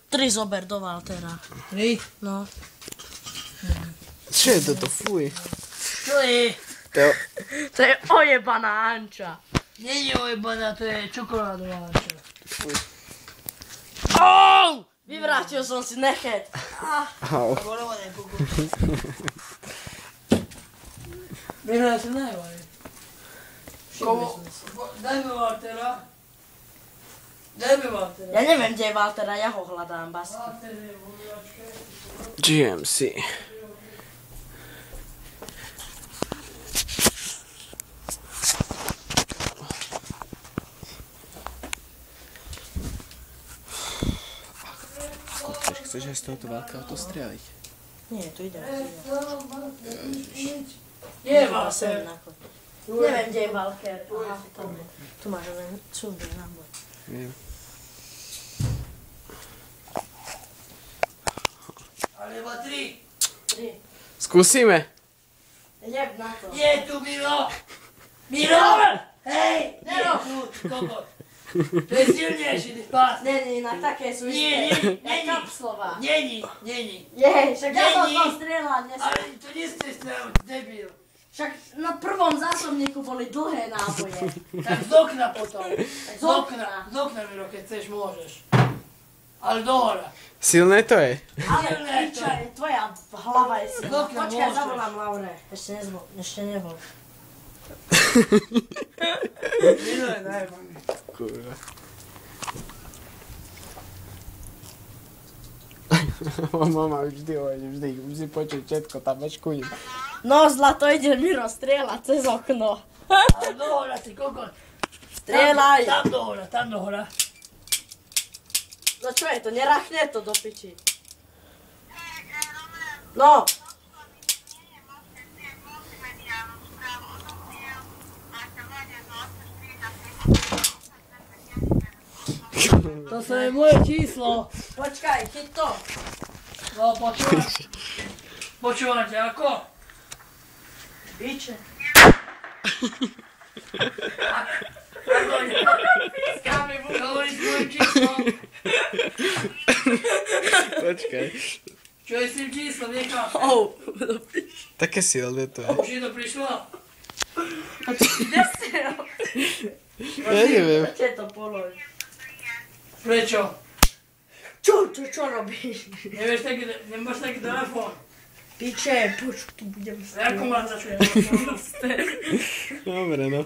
3 zober do Valtera. 3? No. Čo je toto? Fuj. Čo je? To je ojebaná Anča. Nie je ojebaná, to je čokoládová Anča. Fuj. Oh! Vyvrátil som si nechet. Au. Vyhľadaj sa najvaj. Daj mi Valtera. Ja neviem, kde je Valtera, ja ho hľadám, basky. Valter je v umývačke. GMC. Chceš aj z tohoto veľkého to streliť? Nie, tu ide. Je Valter. Neviem, kde je Valker. Aha, tam je. Tu máš len čudný náboj. Viem. Ale iba 3. Skúsime. Jeb na to. Je tu Miro! Miro! Hej! Nero! Kokot! To je silnejší, ty pás. Není, na také sú Nie, isté. nie, Jak kapslova. Není. Jej, však ja som Není. tam strieľať nesmiem. Ale to nie ste strel, debil. Však na prvom zásobníku boli dlhé náboje. Tak z okna potom. Z okna. Z okna, Miro, keď chceš, môžeš. Ale do hora. Silné to je. Ale piča, tvoja hlava je si. Dokľa Počkaj, môžeš. zavolám Laure. Ešte nebol. Miro je najbaný. Kurva. Mama vždy hovorí, vždy počuť všetko, tam mečkujem. No, zlato ide Miro strieľať cez okno. Ale do hora, ty kokot. Strieľaj. Tam do hora. No čo je to, nerachne to do piči. No. To je moje číslo. Počkaj, chyť to. No, počúvate, ako? Piče. Hovoríš mojim číslom. Počkaj. Čo je s tým číslom, nechápem. Oh. Také silné to je. Už je to prišlo? Kde si ho? Ja neviem. Poďte to polož. Prečo? Čo robíš? Nemáš taký telefón? Piče, tu budem Ako máš začuť? Dobre, no.